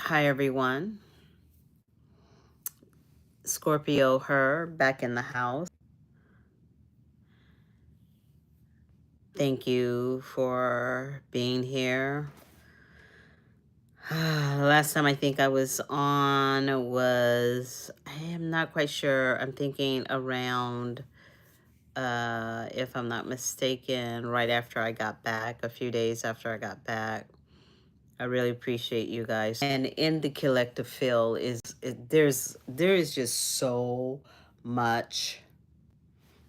Hi, everyone. Scorpio HER back in the house. Thank you for being here. Last time I think I was on was, I am not quite sure. I'm thinking around, if I'm not mistaken, right after I got back, a few days after I got back. I really appreciate you guys. And in the collective field there is just so much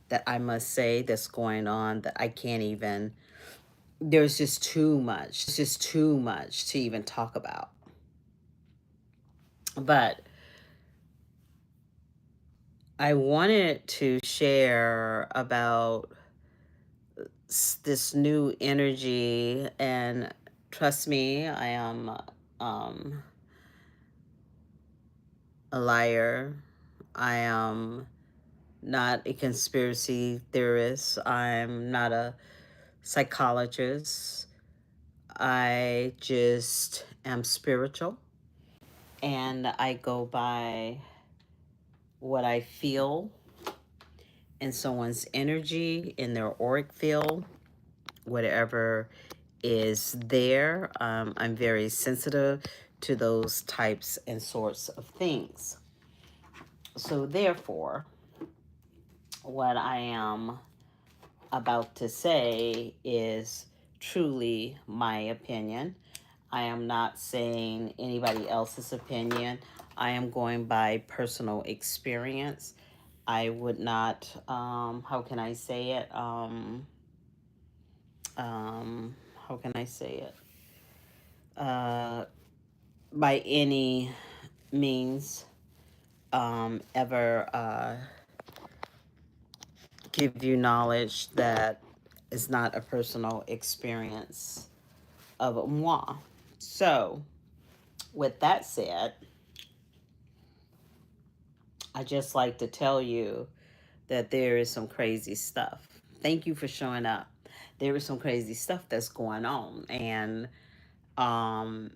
that I must say that's going on that I can't even, there's just too much. It's just too much to even talk about. But I wanted to share about this new energy, and trust me, I am um, a liar. I am not a conspiracy theorist. I'm not a psychologist. I just am spiritual, and I go by what I feel in someone's energy, in their auric field, whatever is there. I'm very sensitive to those types and sorts of things. So therefore, what I am about to say is truly my opinion. I am not saying anybody else's opinion. I am going by personal experience. I would not, how can I say it? How can I say it? Uh, by any means, ever give you knowledge that is not a personal experience of moi. So, with that said, I just like to tell you that there is some crazy stuff. Thank you for showing up. There is some crazy stuff that's going on, and um,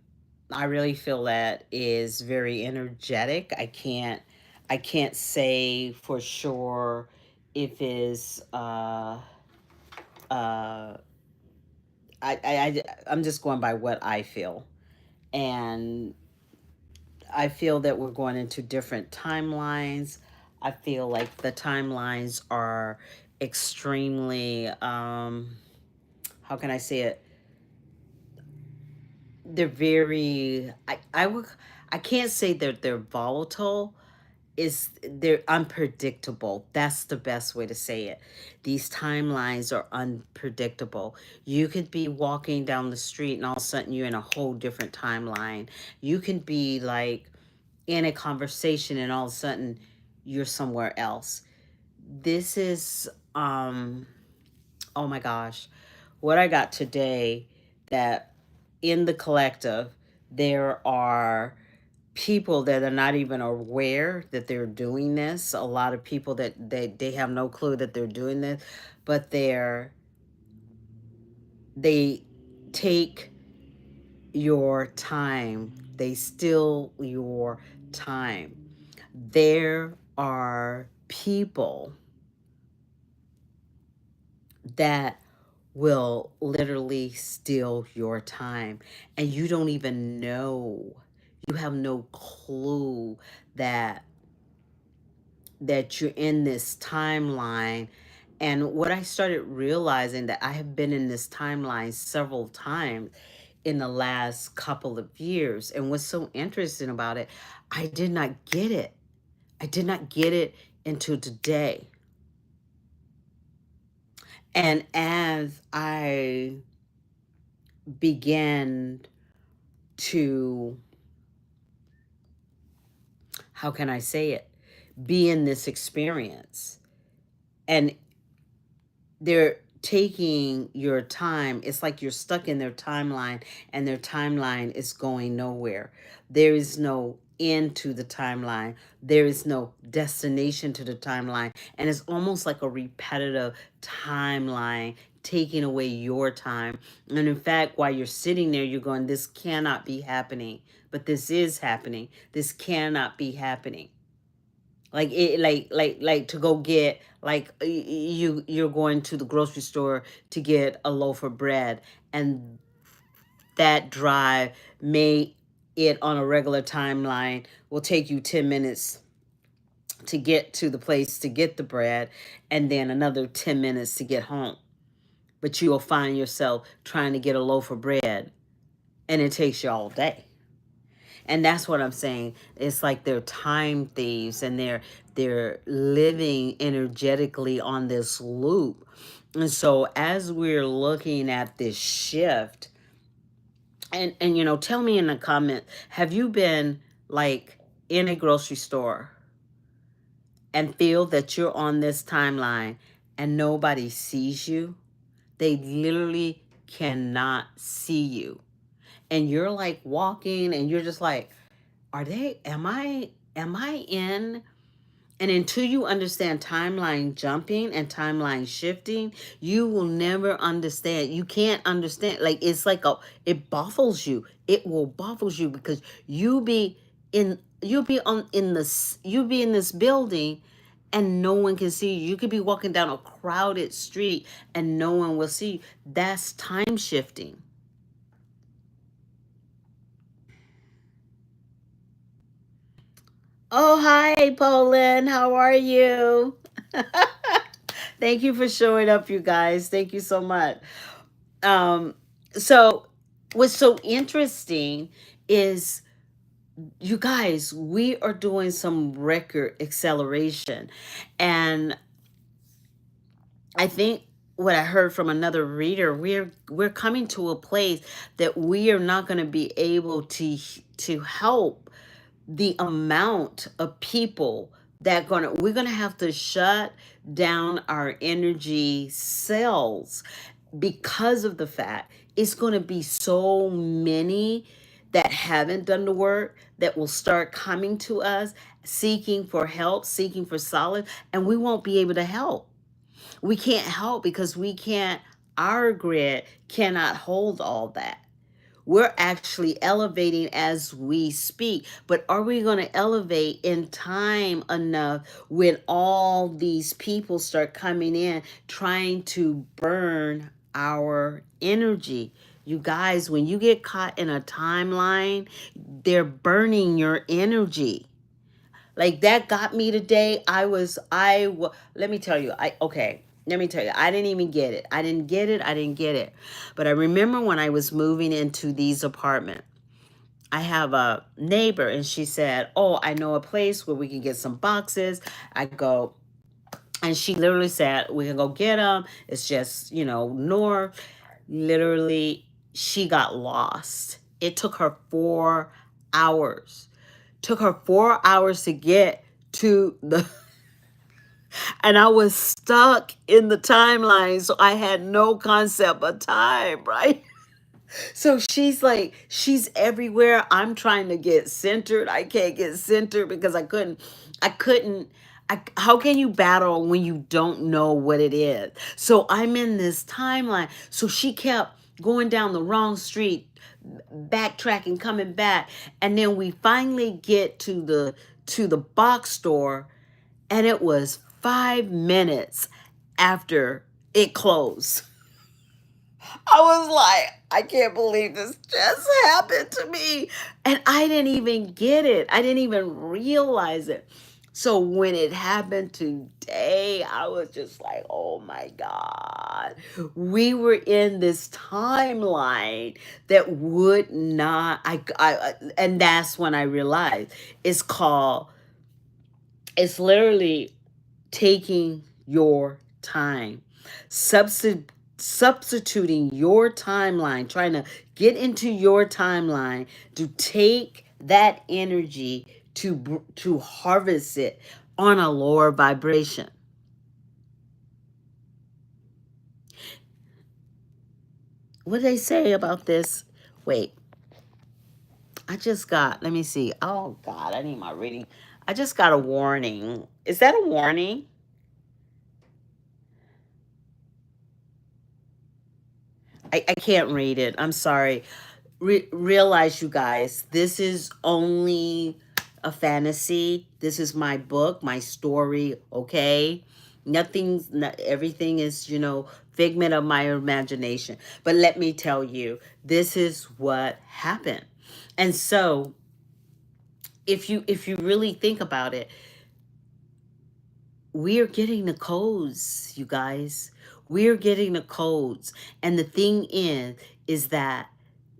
I really feel that is very energetic. I can't say for sure if it's uh, I'm just going by what I feel, and I feel that we're going into different timelines. I feel like the timelines are extremely, how can I say it? They're very, I can't say that they're volatile. They're unpredictable. That's the best way to say it. These timelines are unpredictable. You could be walking down the street and all of a sudden you're in a whole different timeline. You can be like in a conversation and all of a sudden you're somewhere else. This is oh my gosh, what I got today, that in the collective there are people that are not even aware that they're doing this. A lot of people that they have no clue that they're doing this, but they take your time. They steal your time. There are people that will literally steal your time, and you don't even know. You have no clue that you're in this timeline. And what I started realizing, that I have been in this timeline several times in the last couple of years. And what's so interesting about it, I did not get it. I did not get it until today. And as I began to, how can I say it, be in this experience, and they're taking your time. It's like you're stuck in their timeline, and their timeline is going nowhere. There is no end to the timeline. There is no destination to the timeline. And it's almost like a repetitive timeline taking away your time. And in fact, while you're sitting there, you're going, this cannot be happening, but this is happening. This cannot be happening. Like it, like to go get, like you're going to the grocery store to get a loaf of bread, and that drive may, it on a regular timeline will take you 10 minutes to get to the place to get the bread, and then another 10 minutes to get home. But you'll find yourself trying to get a loaf of bread, and it takes you all day. And that's what I'm saying. It's like they're time thieves, and they're living energetically on this loop. And so as we're looking at this shift, and you know, tell me in the comment, have you been like in a grocery store and feel that you're on this timeline and nobody sees you? They literally cannot see you. And you're like walking and you're just like, am I in? And until you understand timeline jumping and timeline shifting, you will never understand. You can't understand. Like, it's like it baffles you. It will baffles you, because you'll be in this building and no one can see you. You could be walking down a crowded street and no one will see you. That's time shifting. Oh, hi, Poland. How are you? Thank you for showing up, you guys. Thank you so much. Um, so what's so interesting is, you guys, we are doing some record acceleration. And I think what I heard from another reader, we're coming to a place that we are not going to be able to help the amount of people that we're gonna have to shut down our energy cells, because of the fact it's gonna be so many that haven't done the work that will start coming to us, seeking for help, seeking for solace, and we won't be able to help. We can't help because we can't, our grid cannot hold all that. We're actually elevating as we speak. But are we going to elevate in time enough when all these people start coming in trying to burn our energy? You guys, when you get caught in a timeline, they're burning your energy. Like, that got me today. Let me tell you, let me tell you, I didn't even get it. I didn't get it. I didn't get it. But I remember when I was moving into these apartments, I have a neighbor and she said, oh, I know a place where we can get some boxes. I go, and she literally said, we can go get them. It's just, north. Literally, she got lost. It took her 4 hours. Took her 4 hours to get to the and I was stuck in the timeline, so I had no concept of time, right? So she's like, she's everywhere. I'm trying to get centered. I can't get centered because I couldn't. How can you battle when you don't know what it is? So I'm in this timeline. So she kept going down the wrong street, backtracking, coming back. And then we finally get to the box store, and it was 5 minutes after it closed. I was like, I can't believe this just happened to me. And I didn't even get it. I didn't even realize it. So when it happened today, I was just like, oh my God. We were in this timeline that would not, and that's when I realized it's literally taking your time, substituting your timeline, trying to get into your timeline to take that energy to harvest it on a lower vibration. What do they say about this? Wait, let me see. Oh God, I need my reading. I just got a warning. Is that a warning? I can't read it. I'm sorry. Realize, you guys, this is only a fantasy. This is my book, my story, okay? Everything is, figment of my imagination. But let me tell you, this is what happened. And so, if you really think about it, we're getting the codes, you guys. We're getting the codes. And the thing is that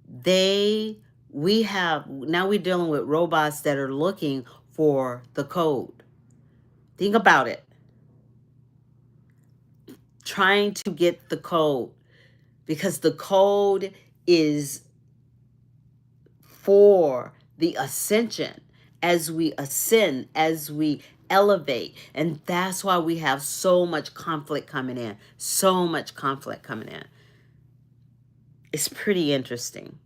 they we have now we're dealing with robots that are looking for the code. Think about it. Trying to get the code, because the code is for the ascension, as we ascend, as we elevate. And that's why we have so much conflict coming in. So much conflict coming in. It's pretty interesting.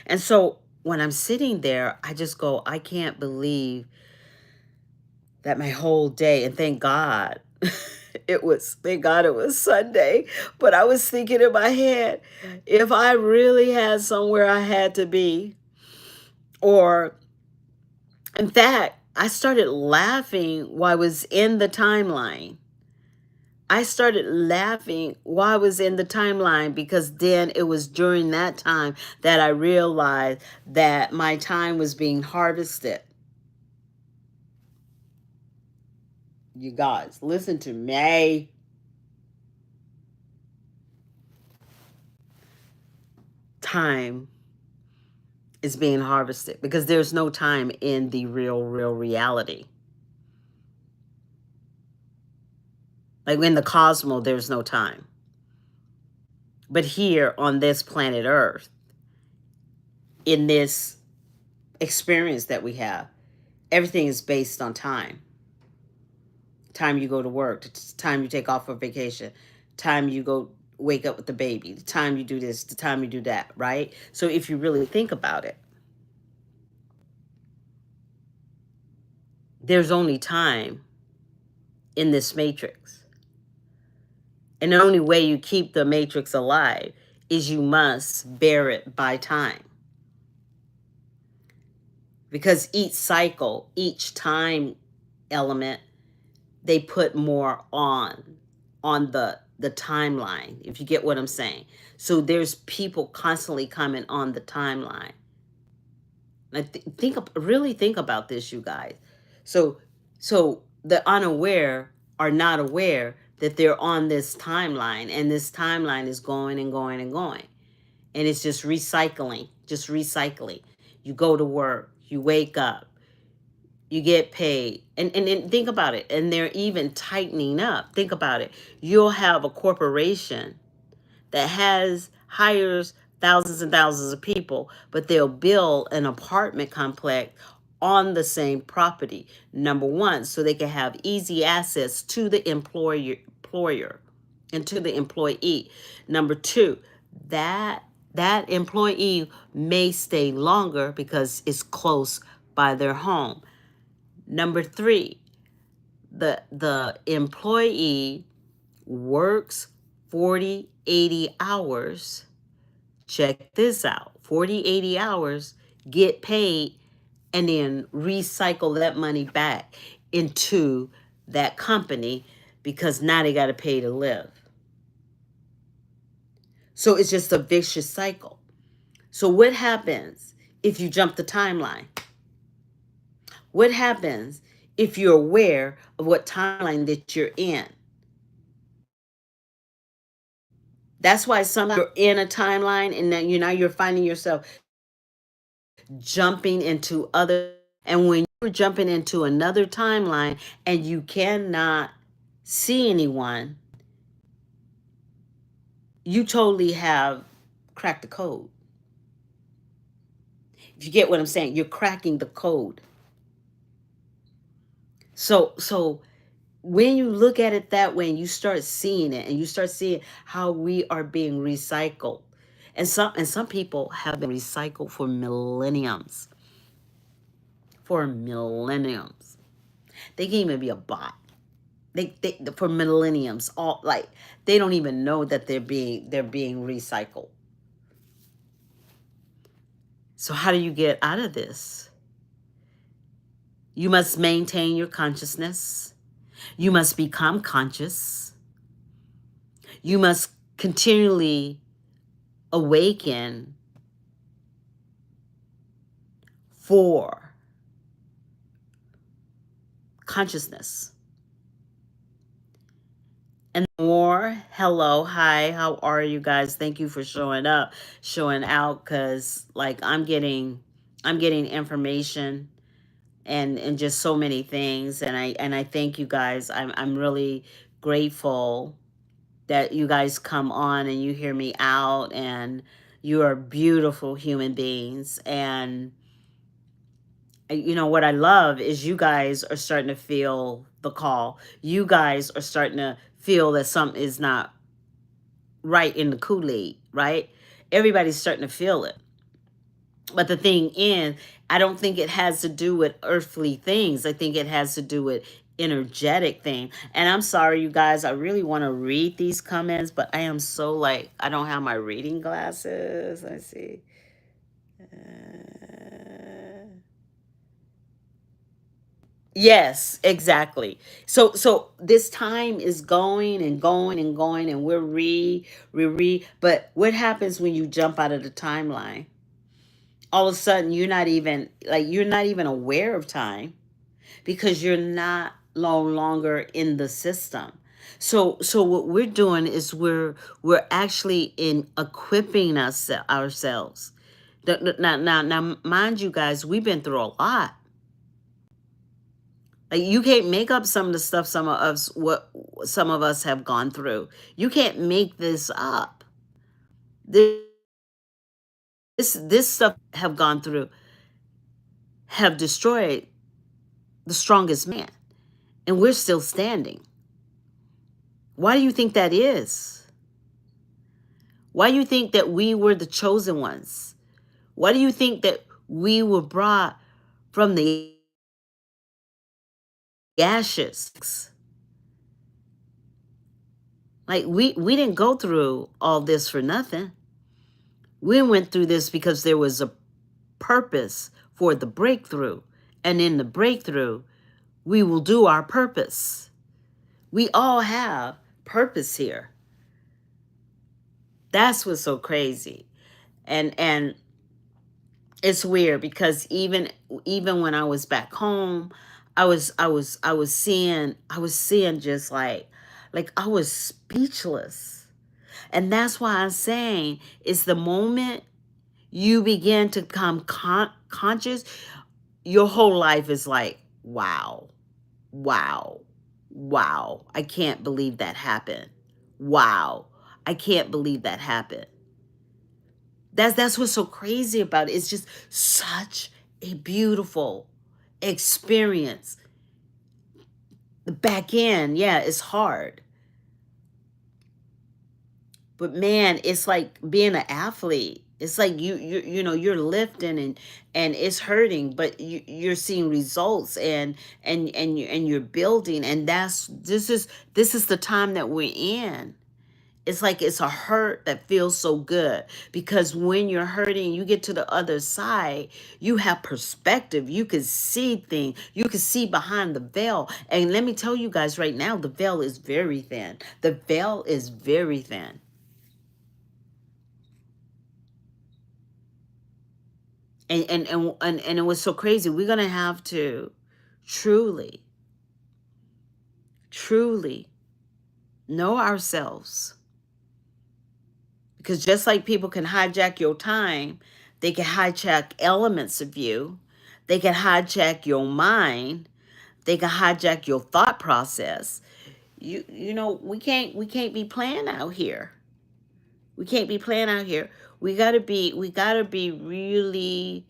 And so when I'm sitting there, I just go, I can't believe that my whole day, and thank God, thank God it was Sunday. But I was thinking in my head, if I really had somewhere I had to be, or in fact, I started laughing while I was in the timeline. I started laughing while I was in the timeline, because then it was during that time that I realized that my time was being harvested. You guys, listen to me. Time is being harvested because there's no time in the real reality. Like in the cosmos, there's no time. But here on this planet Earth, in this experience that we have, everything is based on time. Time you go to work, time you take off for vacation, time you go wake up with the baby, the time you do this, the time you do that, right? So if you really think about it, there's only time in this matrix. And the only way you keep the matrix alive is you must bear it by time. Because each cycle, each time element, they put more on the timeline, if you get what I'm saying. So there's people constantly coming on the timeline. Like really think about this, you guys. So the unaware are not aware that they're on this timeline, and this timeline is going and going and going, and it's just recycling, You go to work, you wake up, you get paid, and think about it, and they're even tightening up. Think about it. You'll have a corporation that hires thousands and thousands of people, but they'll build an apartment complex on the same property. Number one, so they can have easy access to the employer and to the employee. Number two, that employee may stay longer because it's close by their home. Number three, the employee works 40, 80 hours. Check this out. 40, 80 hours, get paid, and then recycle that money back into that company, because now they got to pay to live. So it's just a vicious cycle. So what happens if you jump the timeline? What happens if you're aware of what timeline that you're in? That's why sometimes you're in a timeline, and then you're finding yourself jumping into other. And when you're jumping into another timeline and you cannot see anyone, you totally have cracked the code. If you get what I'm saying, you're cracking the code. So when you look at it that way and you start seeing it, and you start seeing how we are being recycled, and some people have been recycled for millenniums. For millenniums. They can even be a bot. They for millenniums, all like they don't even know that they're being recycled. So how do you get out of this? You must maintain your consciousness. You must become conscious. You must continually awaken for consciousness. And more, hello, hi, how are you guys? Thank you for showing up, showing out, because like I'm getting information and just so many things. And I thank you guys. I'm really grateful that you guys come on and you hear me out, and you are beautiful human beings. And you know what I love is you guys are starting to feel the call. You guys are starting to feel that something is not right in the Kool-Aid, right? Everybody's starting to feel it. But the thing is, I don't think it has to do with earthly things. I think it has to do with energetic thing. And I'm sorry, you guys, I really want to read these comments, but I am so like, I don't have my reading glasses. Let's see. Yes, exactly. So this time is going and going and going, and but what happens when you jump out of the timeline? All of a sudden you're not even aware of time, because you're not no longer in the system. So what we're doing is we're actually in equipping ourselves. Now, mind you guys, we've been through a lot. Like, you can't make up some of the stuff some of us have gone through. You can't make this up. This stuff have gone through have destroyed the strongest man, and we're still standing. Why do you think that is? Why do you think that we were the chosen ones? Why do you think that we were brought from the ashes? Like, we didn't go through all this for nothing. We went through this because there was a purpose for the breakthrough. And in the breakthrough, we will do our purpose. We all have purpose here. That's what's so crazy. And it's weird, because even when I was back home, I was seeing just like I was speechless. And that's why I'm saying, it's the moment you begin to become conscious, your whole life is like, wow, wow, wow. I can't believe that happened. Wow. I can't believe that happened. That's what's so crazy about it. It's just such a beautiful experience. The back end, yeah, it's hard. But man, it's like being an athlete. It's like you're lifting, and it's hurting, but you're seeing results, and you're building, and this is the time that we're in. It's like it's a hurt that feels so good, because when you're hurting, you get to the other side, you have perspective. You can see things. You can see behind the veil. And let me tell you guys right now, the veil is very thin. The veil is very thin. And it was so crazy. We're gonna have to truly, truly know ourselves. Because just like people can hijack your time, they can hijack elements of you. They can hijack your mind. They can hijack your thought process. We can't be playing out here. We can't be playing out here. We gotta be really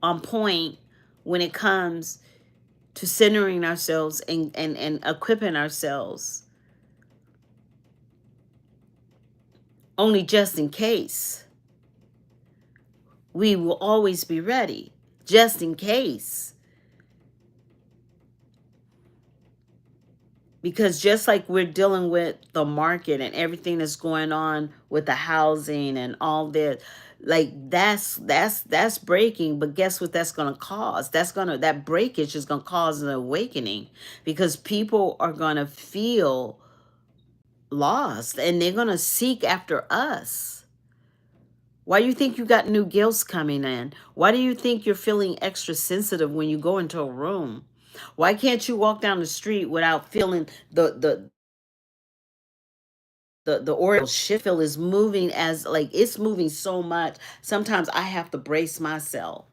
on point when it comes to centering ourselves and equipping ourselves, only just in case. We will always be ready, just in case. Because just like we're dealing with the market and everything that's going on with the housing and all this, like that's breaking. But guess what that's going to cause? That breakage is going to cause an awakening, because people are going to feel lost and they're going to seek after us. Why do you think you got new gifts coming in? Why do you think you're feeling extra sensitive when you go into a room? Why can't you walk down the street without feeling the Oriole shift feel is moving, as like it's moving so much. Sometimes I have to brace myself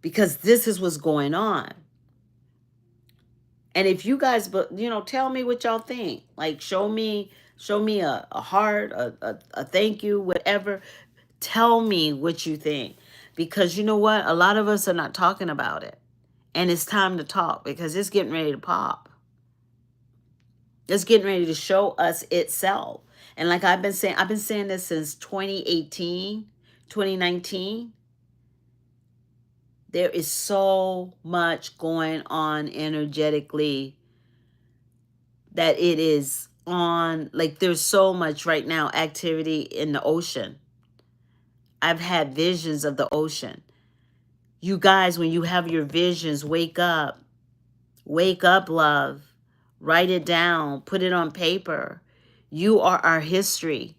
because this is what's going on. And if you guys, but tell me what y'all think. Like show me a heart, a thank you, whatever. Tell me what you think. Because you know what? A lot of us are not talking about it. And it's time to talk because it's getting ready to pop. It's getting ready to show us itself. And like I've been saying this since 2018, 2019. There is so much going on energetically that it is on, like there's so much right now activity in the ocean. I've had visions of the ocean. You guys, when you have your visions, wake up. Wake up, love. Write it down. Put it on paper. You are our history.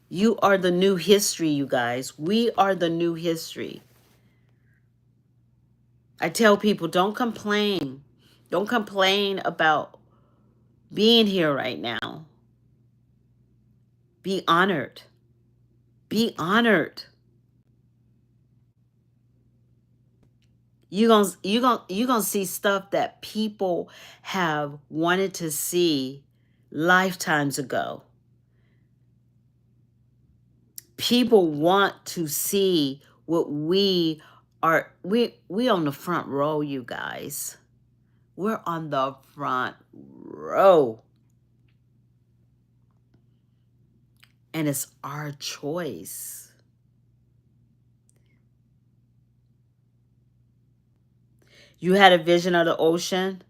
You are the new history, you guys. We are the new history. I tell people, don't complain. Don't complain about being here right now. Be honored. Be honored. You gonna see stuff that people have wanted to see lifetimes ago. People want to see what we are. We on the front row, you guys. We're on the front row. And it's our choice. You had a vision of the ocean.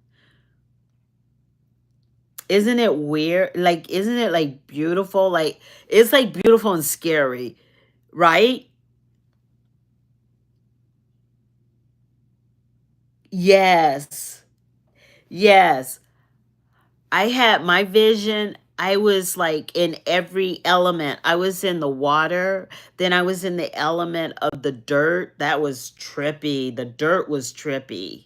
Isn't it weird? Like, isn't it like beautiful? Like, it's like beautiful and scary, right? Yes. Yes. I had my vision. I was like in every element. I was in the water. Then I was in the element of the dirt. That was trippy. The dirt was trippy.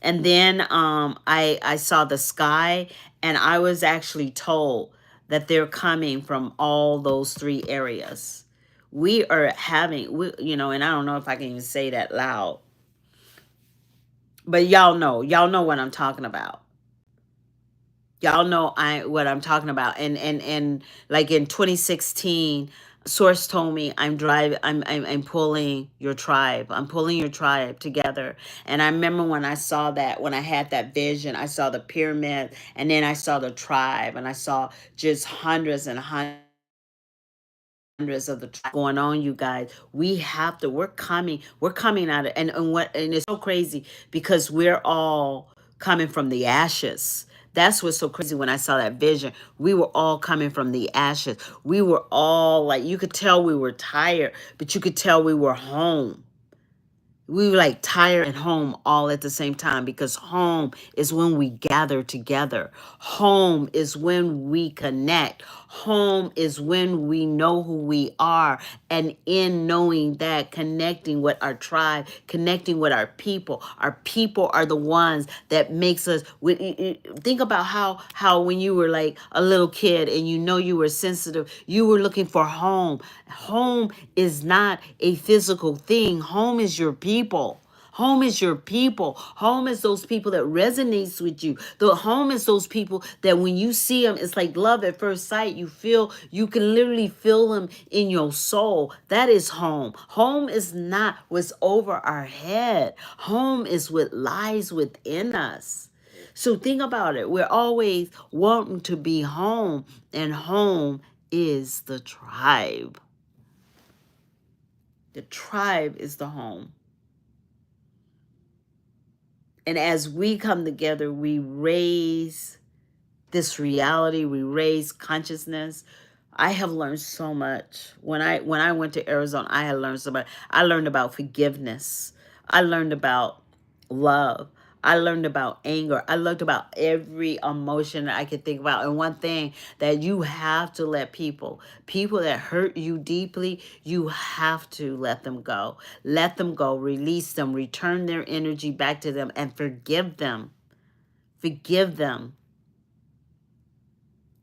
And then I saw the sky, and I was actually told that they're coming from all those three areas. We are having, and I don't know if I can even say that loud, but y'all know what I'm talking about. Y'all know what I'm talking about. And like in 2016, Source told me I'm pulling your tribe. I'm pulling your tribe together. And I remember when I saw that, when I had that vision, I saw the pyramid, and then I saw the tribe, and I saw just hundreds and hundreds of the tribe going on, you guys. We're coming out of, and it's so crazy because we're all coming from the ashes. That's what's so crazy. When I saw that vision, we were all coming from the ashes. We were all like, you could tell we were tired, but you could tell we were home. We were like tired and home all at the same time, because home is when we gather together. Home is when we connect. Home is when we know who we are. And in knowing that, connecting with our tribe, connecting with our people. Our people are the ones that makes us. Think about how when you were like a little kid and you were sensitive, you were looking for home. Home is not a physical thing. Home is your people. Home is your people. Home is those people that resonates with you. The home is those people that when you see them, it's like love at first sight. You can literally feel them in your soul. That is home. Home is not what's over our head. Home is what lies within us. So think about it. We're always wanting to be home, and home is the tribe. The tribe is the home. And as we come together, we raise this reality, we raise consciousness. I have learned so much. When I went to Arizona, I had learned so much. I learned about forgiveness. I learned about love. I learned about anger. I learned about every emotion that I could think about. And one thing that you have to let people that hurt you deeply, you have to let them go. Let them go, release them, return their energy back to them, and forgive them. Forgive them,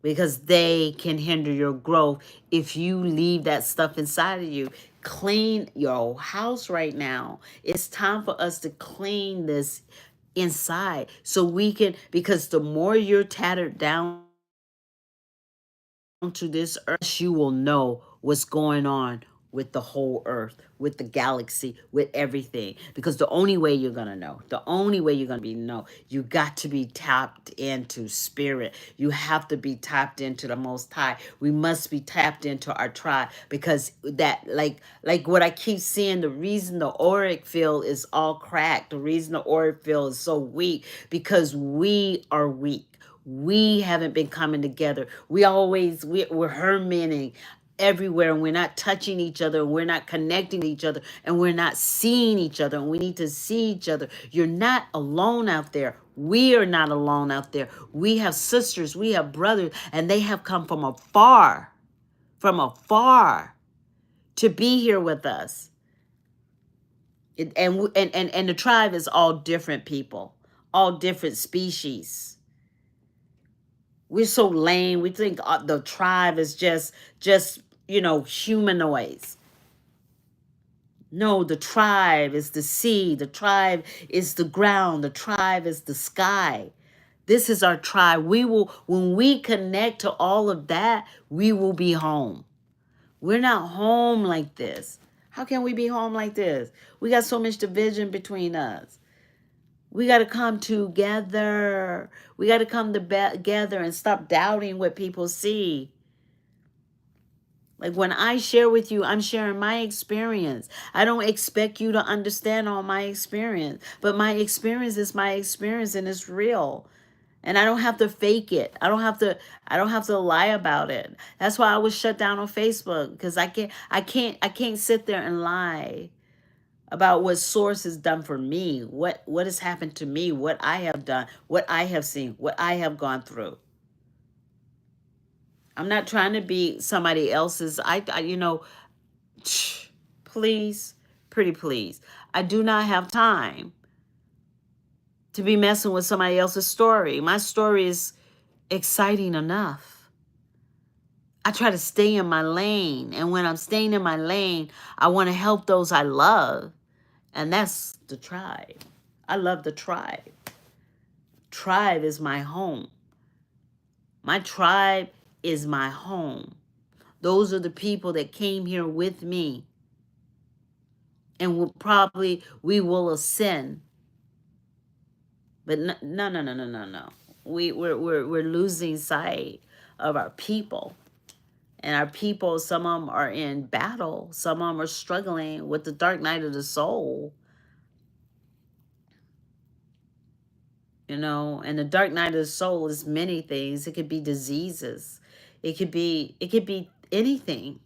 because they can hinder your growth if you leave that stuff inside of you. Clean your house right now. It's time for us to clean this inside so we can, because the more you're tattered down to this earth, you will know what's going on with the whole earth, with the galaxy, with everything. Because the only way you're going to know, the only way you're going to know, you got to be tapped into spirit. You have to be tapped into the Most High. We must be tapped into our tribe, because that, like what I keep seeing, the reason the auric field is all cracked, the reason the auric field is so weak, because we are weak. We haven't been coming together. We're hermiting everywhere, and we're not touching each other, and we're not connecting to each other, and we're not seeing each other, and we need to see each other. You're not alone out there. We are not alone out there. We have sisters, we have brothers, and they have come from afar to be here with us. And the tribe is all different people, all different species. We're so lame. We think the tribe is just humanoids. No, the tribe is the sea. The tribe is the ground. The tribe is the sky. This is our tribe. When we connect to all of that, we will be home. We're not home like this. How can we be home like this? We got so much division between us. We got to come together. We got to come together and stop doubting what people see. Like when I share with you, I'm sharing my experience. I don't expect you to understand all my experience, but my experience is my experience, and it's real. And I don't have to fake it. I don't have to lie about it. That's why I was shut down on Facebook, because I can't sit there and lie about what source has done for me, what has happened to me, what I have done, what I have seen, what I have gone through. I'm not trying to be somebody else's. Please, pretty please. I do not have time to be messing with somebody else's story. My story is exciting enough. I try to stay in my lane. And when I'm staying in my lane, I want to help those I love. And that's the tribe. I love the tribe. Tribe is my home. My tribe is my home. Those are the people that came here with me. And we will ascend. But no, no, no, no, no, no, no. We're losing sight of our people. And our people, some of them are in battle. Some of them are struggling with the dark night of the soul. And the dark night of the soul is many things. It could be diseases. It could be anything.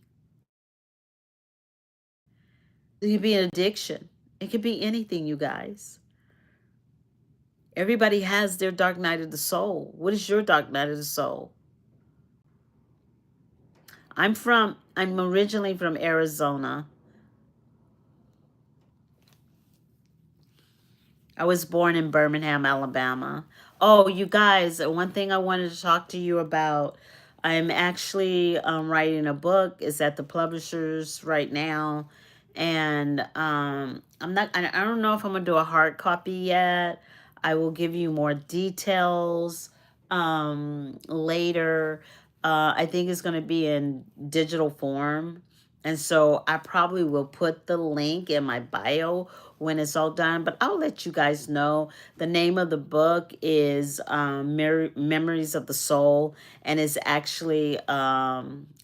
It could be an addiction. It could be anything, you guys. Everybody has their dark night of the soul. What is your dark night of the soul? I'm originally from Arizona. I was born in Birmingham, Alabama. Oh, you guys, one thing I wanted to talk to you about. I'm actually writing a book. It's at the publishers right now. And I don't know if I'm going to do a hard copy yet. I will give you more details later. I think it's going to be in digital form. And so I probably will put the link in my bio when it's all done. But I'll let you guys know. The name of the book is Memories of the Soul. And it's actually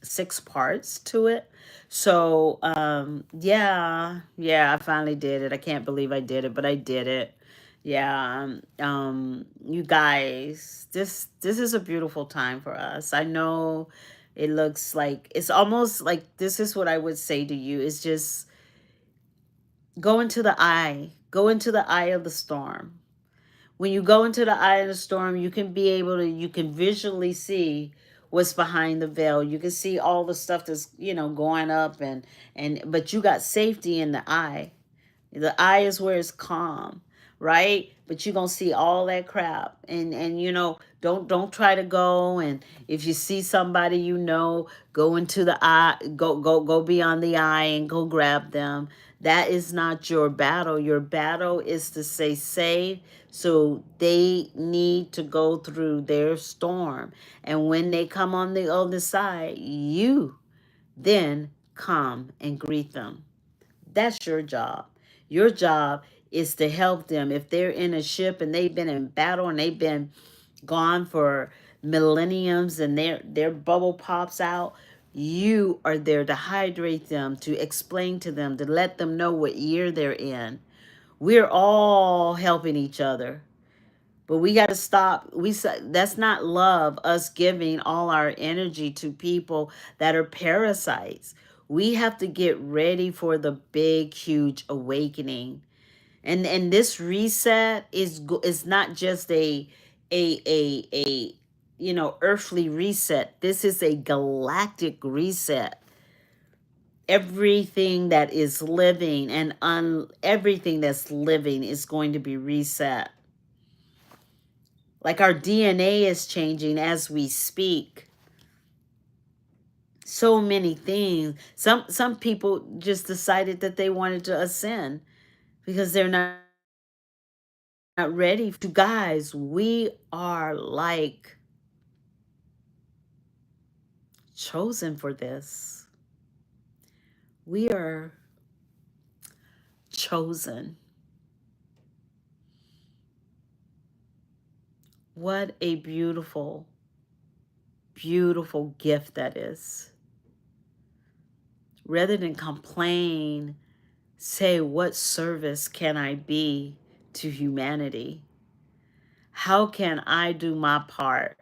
6 parts to it. So, yeah, I finally did it. I can't believe I did it, but I did it. Yeah, you guys, this is a beautiful time for us. I know it looks like it's almost like this is what I would say to you. It's just go into the eye of the storm. When you go into the eye of the storm, you can be able to, you can visually see what's behind the veil. You can see all the stuff that's, going up but you got safety in the eye. The eye is where it's calm, right? But you're gonna see all that crap. And don't try to go, and if you see somebody, go into the eye, go beyond the eye and go grab them. That is not your battle. Your battle is to stay safe. So they need to go through their storm. And when they come on the other side, you then come and greet them. That's your job. Your job is to help them. If they're in a ship and they've been in battle and they've been gone for millenniums and their bubble pops out, you are there to hydrate them, to explain to them, to let them know what year they're in. We're all helping each other. But we got to stop. That's not love, us giving all our energy to people that are parasites. We have to get ready for the big, huge awakening. And this reset is not just a earthly reset. This is a galactic reset. Everything that is living and everything that's living is going to be reset. Like our DNA is changing as we speak. So many things. Some people just decided that they wanted to ascend because they're not ready. To guys, we are like chosen for this. We are chosen. What a beautiful, beautiful gift that is. Rather than complain, say, what service can I be to humanity? How can I do my part?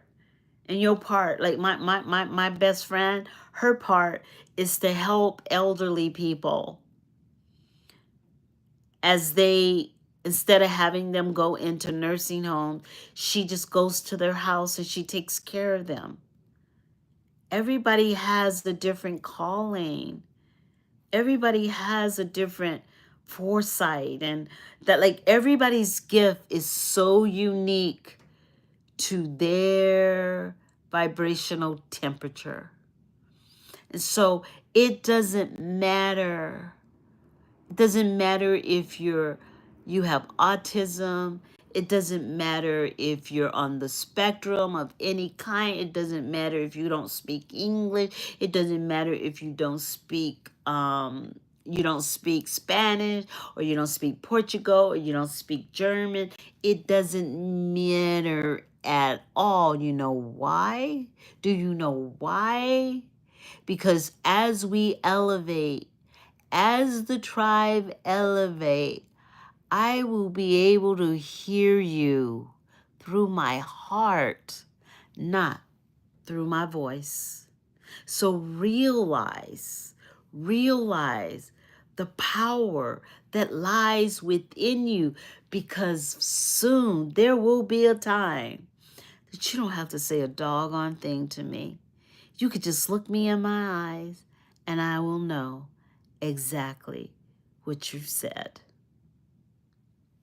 And your part, like my best friend, her part is to help elderly people as they, instead of having them go into nursing homes, she just goes to their house and she takes care of them. Everybody has a different calling. Everybody has a different foresight, and that, like, everybody's gift is so unique to their vibrational temperature. And so it doesn't matter. It doesn't matter if you have autism. It doesn't matter if you're on the spectrum of any kind. It doesn't matter if you don't speak English. It doesn't matter if you don't speak Spanish, or you don't speak Portugal, or you don't speak German. It doesn't matter at all. You know why? Do you know why? Because as we elevate, as the tribe elevate, I will be able to hear you through my heart, not through my voice. So realize the power that lies within you, because soon there will be a time that you don't have to say a doggone thing to me. You could just look me in my eyes and I will know exactly what you've said.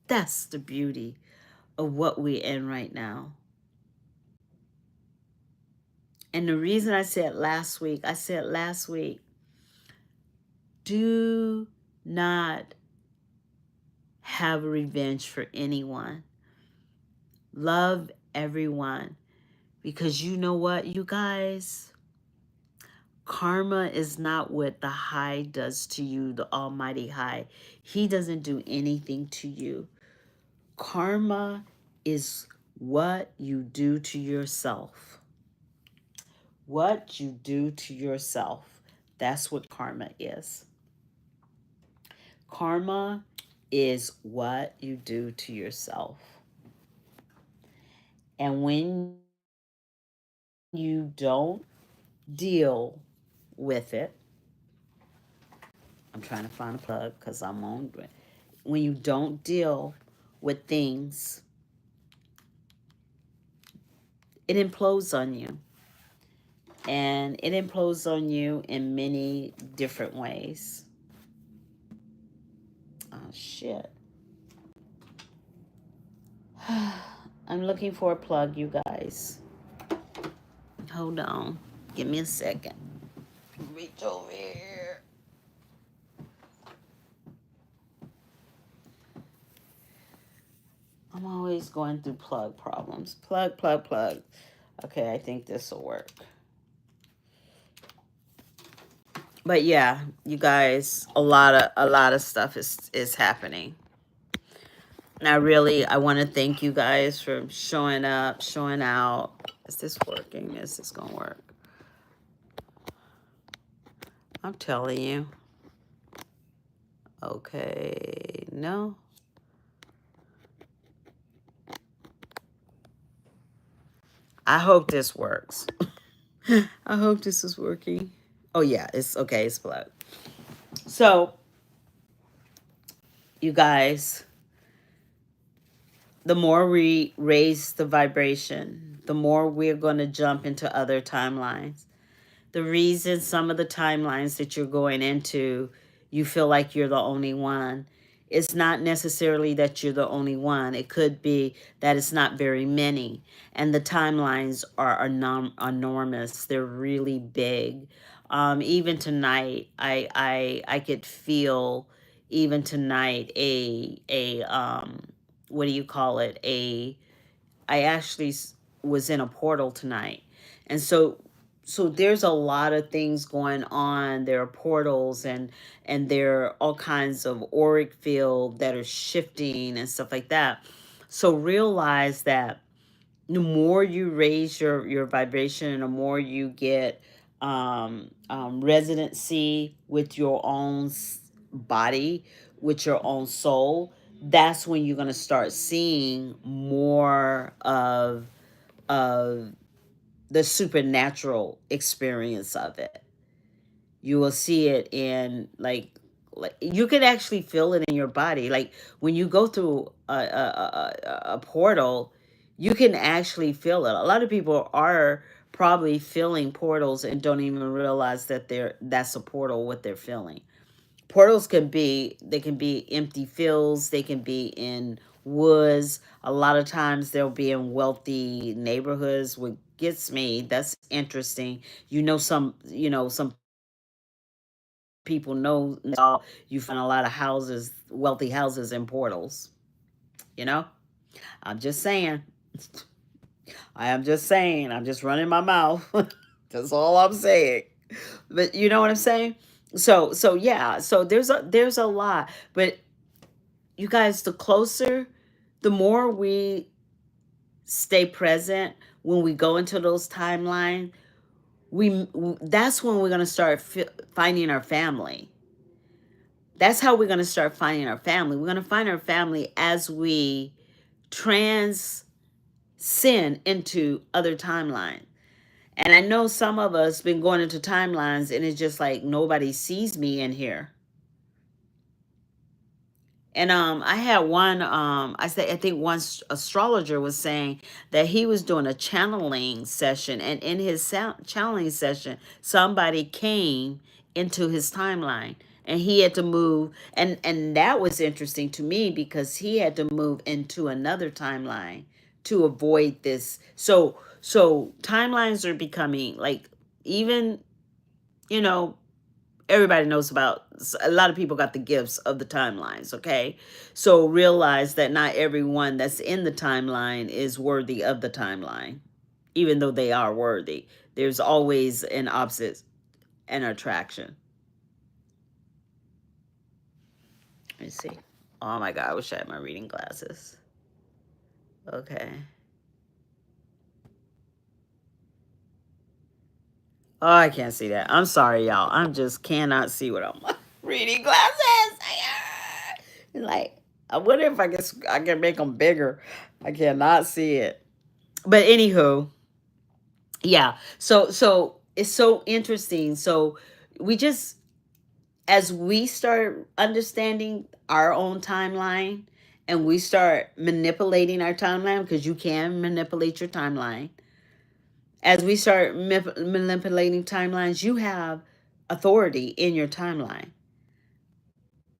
That's the beauty of what we're in right now. And the reason I said last week, do not have revenge for anyone. Love everyone. Because you know what, you guys? Karma is not what the high does to you, the almighty high. He doesn't do anything to you. Karma is what you do to yourself. What you do to yourself. That's what karma is. Karma is what you do to yourself. And when you don't deal with it, I'm trying to find a plug because I'm on. When you don't deal with things, it implodes on you. And it implodes on you in many different ways. Oh, shit. I'm looking for a plug, you guys. Hold on. Give me a second. Reach over here. I'm always going through plug problems. Plug, plug, plug. Okay, I think this will work. But yeah, you guys, a lot of stuff is happening. And I want to thank you guys for showing up, showing out. Is this working? Is this gonna work? I'm telling you. Okay, no. I hope this works. I hope this is working. Oh yeah, it's okay. It's plugged. So, you guys, the more we raise the vibration, the more we're going to jump into other timelines. The reason some of the timelines that you're going into, you feel like you're the only one. It's not necessarily that you're the only one. It could be that it's not very many. And the timelines are enormous. They're really big. Even tonight, I could feel even tonight what do you call it? I actually was in a portal tonight. And so there's a lot of things going on. There are portals and there are all kinds of auric field that are shifting and stuff like that. So realize that the more you raise your vibration and the more you get residency with your own body, with your own soul, that's when you're going to start seeing more of the supernatural experience of it. You will see it in like you can actually feel it in your body. Like when you go through a portal, you can actually feel it. A lot of people are probably feeling portals and don't even realize that that's a portal what they're feeling. Portals can be empty fields, they can be in woods. A lot of times they'll be in wealthy neighborhoods. What gets me, that's interesting. Some people know you find a lot of houses, wealthy houses in portals. You know? I'm just saying. I am just saying. I'm just running my mouth. That's all I'm saying. But you know what I'm saying? So yeah, so there's a lot. But you guys, the more we stay present when we go into those timelines, that's when we're going to start finding our family. That's how we're going to start finding our family. We're going to find our family as we transcend into other timelines. And I know some of us been going into timelines and it's just like nobody sees me in here. And I had one I think one astrologer was saying that he was doing a channeling session, and in his channeling session somebody came into his timeline and he had to move, and that was interesting to me because he had to move into another timeline to avoid this. So timelines are becoming like, even, you know, everybody knows about, a lot of people got the gifts of the timelines, okay? So realize that not everyone that's in the timeline is worthy of the timeline, even though they are worthy. There's always an opposite and attraction. Let me see. Oh my God, I wish I had my reading glasses. Okay. Oh, I can't see that. I'm sorry, y'all. I just cannot see what I'm reading glasses. Like, I wonder if I can make them bigger. I cannot see it. But anywho, yeah. So it's so interesting. So we just, as we start understanding our own timeline and we start manipulating our timeline, because you can manipulate your timeline, as we start manipulating timelines, you have authority in your timeline.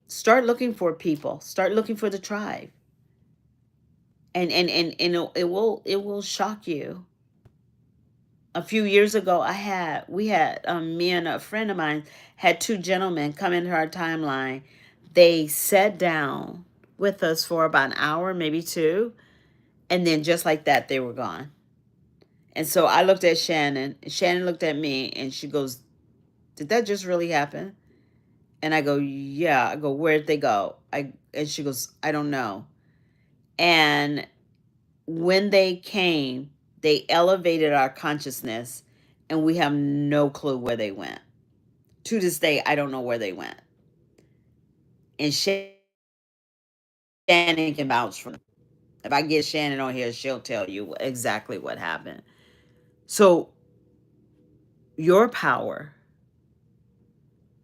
Start looking for people, start looking for the tribe, and it will shock you. A few years ago, we had me and a friend of mine had two gentlemen come into our timeline. They sat down with us for about an hour, maybe two, and then just like that, they were gone. And so I looked at Shannon. Shannon looked at me, and she goes, "Did that just really happen?" And I go, "Yeah." I go, "Where'd they go?" And she goes, "I don't know." And when they came, they elevated our consciousness, and we have no clue where they went. To this day, I don't know where they went. And Shannon can vouch for them. If I get Shannon on here, she'll tell you exactly what happened. So your power,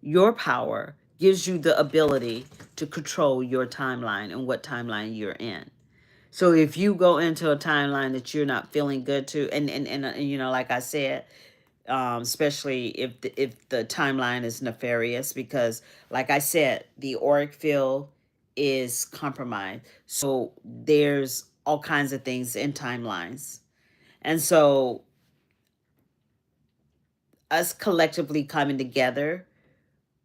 your power gives you the ability to control your timeline and what timeline you're in. So if you go into a timeline that you're not feeling good to, and like I said, especially if the timeline is nefarious, because like I said, the auric field is compromised. So there's all kinds of things in timelines. And so us collectively coming together,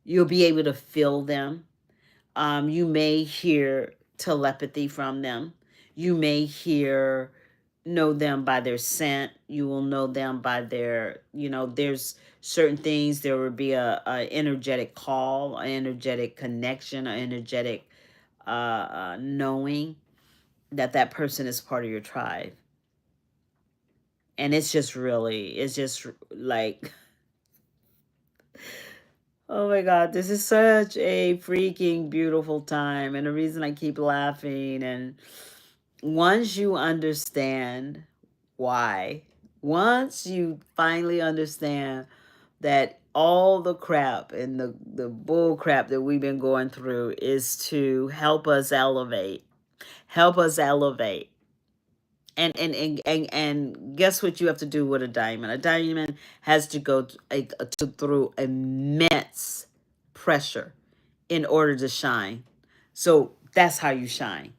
you'll be able to feel them. You may hear telepathy from them. You may know them by their scent. You will know them by their, there's certain things. There will be a energetic call, an energetic connection, an energetic knowing that person is part of your tribe. And it's just like, oh my God, this is such a freaking beautiful time. And the reason I keep laughing, and once you understand why, once you finally understand that all the crap and the bull crap that we've been going through is to help us elevate. And guess what you have to do with a diamond? A diamond has to go through immense pressure in order to shine. So that's how you shine.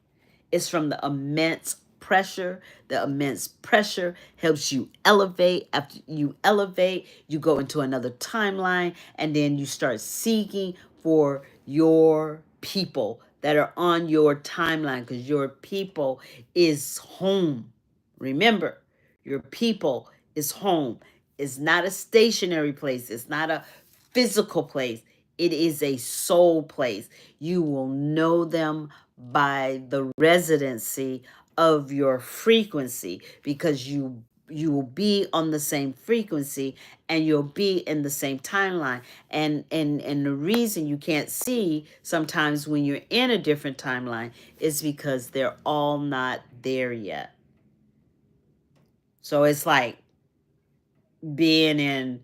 It's from the immense pressure. The immense pressure helps you elevate. After you elevate, you go into another timeline, and then you start seeking for your people that are on your timeline, because your people is home. Remember, your people is home. It's not a stationary place. It's not a physical place. It is a soul place. You will know them by the residency of your frequency, because you will be on the same frequency, and you'll be in the same timeline. And the reason you can't see sometimes when you're in a different timeline is because they're all not there yet. So it's like being in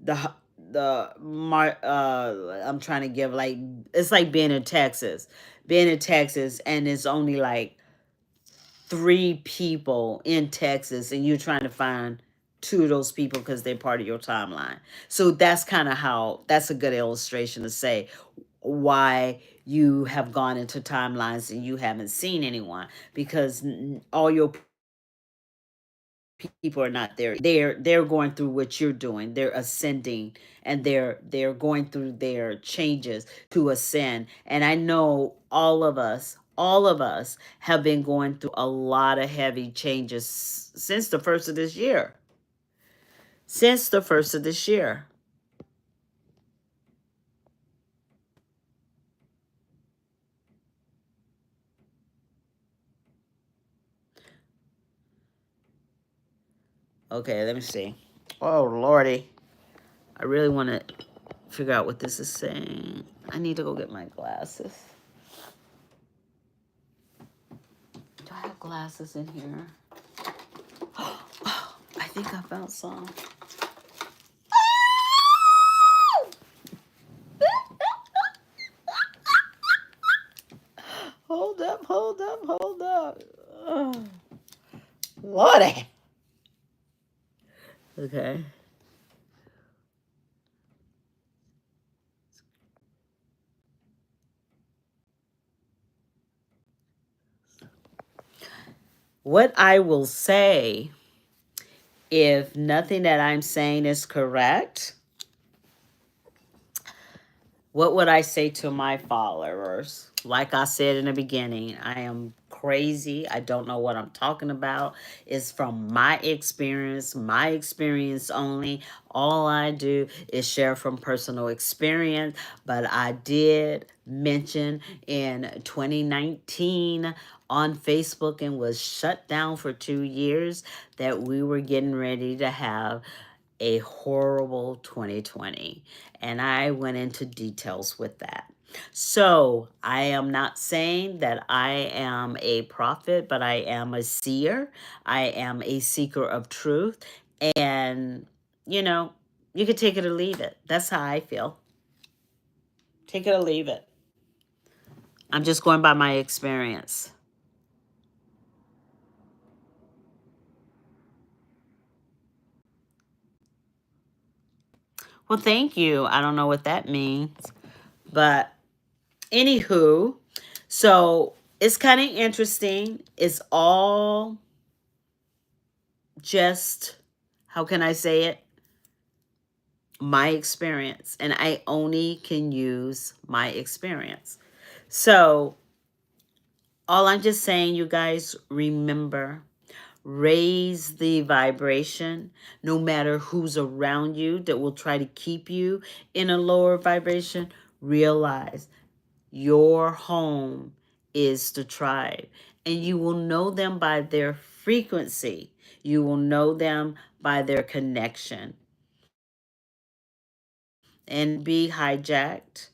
the I'm trying to give, like, it's like being in Texas. Being in Texas, and it's only like three people in Texas, and you're trying to find two of those people because they're part of your timeline. So that's kind of how, that's a good illustration to say why you have gone into timelines and you haven't seen anyone, because all your people are not there. They're going through what you're doing. They're ascending, and they're going through their changes to ascend. And I know all of us have been going through a lot of heavy changes since the first of this year. Since the first of this year. Okay, let me see. Oh Lordy. I really want to figure out what this is saying. I need to go get my glasses. Do I have glasses in here? Oh, I think I found some. Hold up, hold up, hold up. Oh, Lordy. Okay. What I will say, if nothing that I'm saying is correct, what would I say to my followers? Like I said in the beginning, I am crazy. I don't know what I'm talking about. It's from my experience only. All I do is share from personal experience. But I did mention in 2019 on Facebook and was shut down for 2 years that we were getting ready to have a horrible 2020. And I went into details with that. So I am not saying that I am a prophet, but I am a seer. I am a seeker of truth. And, you know, you could take it or leave it. That's how I feel. Take it or leave it. I'm just going by my experience. Well, thank you. I don't know what that means. But anywho, so it's kind of interesting. It's all just, how can I say it? My experience. And I only can use my experience. So all I'm just saying, you guys, remember, raise the vibration no matter who's around you that will try to keep you in a lower vibration. Realize your home is the tribe, and you will know them by their frequency. You will know them by their connection, and be hijacked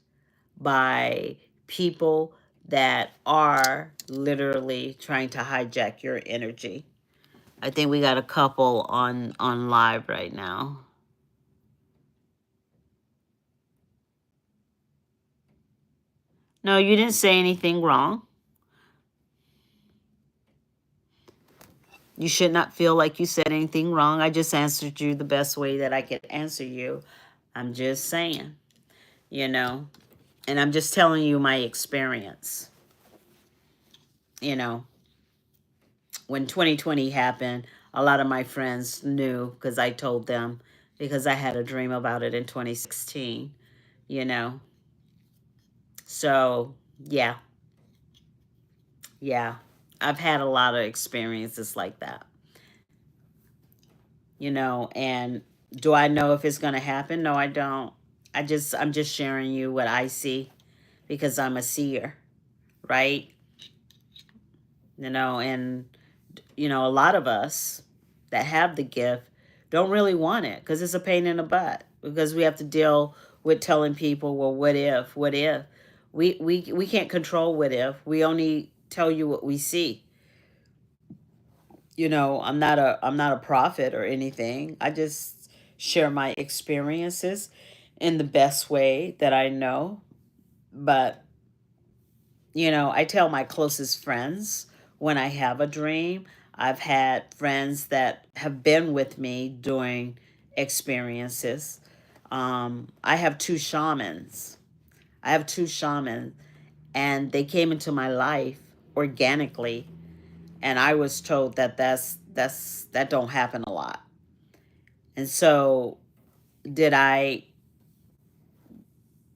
by people that are literally trying to hijack your energy. I think we got a couple on live right now. No, you didn't say anything wrong. You should not feel like you said anything wrong. I just answered you the best way that I could answer you. I'm just saying, you know, and I'm just telling you my experience. You know, when 2020 happened, a lot of my friends knew because I told them, because I had a dream about it in 2016, you know. So, yeah, yeah. I've had a lot of experiences like that, you know, and do I know if it's going to happen? No, I don't. I'm just sharing you what I see because I'm a seer, right? You know, and you know, a lot of us that have the gift don't really want it because it's a pain in the butt, because we have to deal with telling people, well, what if? We can't control what if. We only tell you what we see. You know, I'm not a prophet or anything. I just share my experiences in the best way that I know. But you know, I tell my closest friends when I have a dream. I've had friends that have been with me during experiences. I have two shamans. I have two shamans, and they came into my life organically. And I was told that that don't happen a lot. And so, did I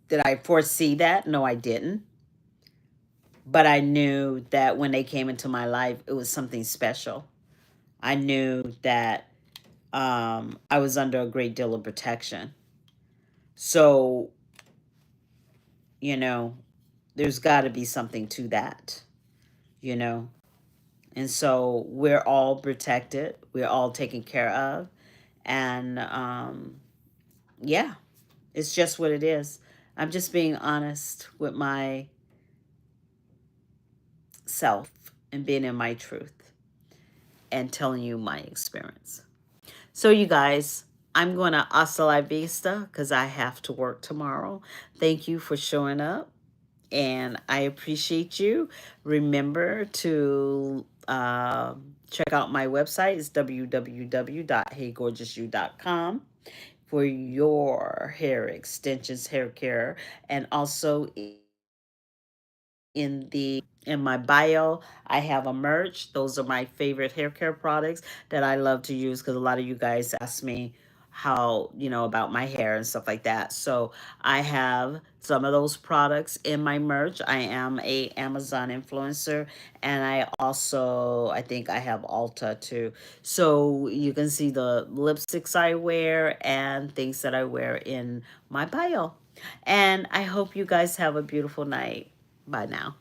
did I foresee that? No, I didn't. But I knew that when they came into my life, it was something special. I knew that I was under a great deal of protection. So, you know, there's got to be something to that, you know. And so we're all protected, we're all taken care of. And yeah, it's just what it is. I'm just being honest with my self and being in my truth and telling you my experience. So you guys, I'm going to hasta la vista because I have to work tomorrow. Thank you for showing up, and I appreciate you. Remember to check out my website. It's www.heygorgousyou.com for your hair extensions, hair care, and also in my bio, I have a merch. Those are my favorite hair care products that I love to use because a lot of you guys ask me how, about my hair and stuff like that. So I have some of those products in my merch. I am a Amazon influencer, and I think I have Ulta too. So you can see the lipsticks I wear and things that I wear in my bio. And I hope you guys have a beautiful night. Bye now.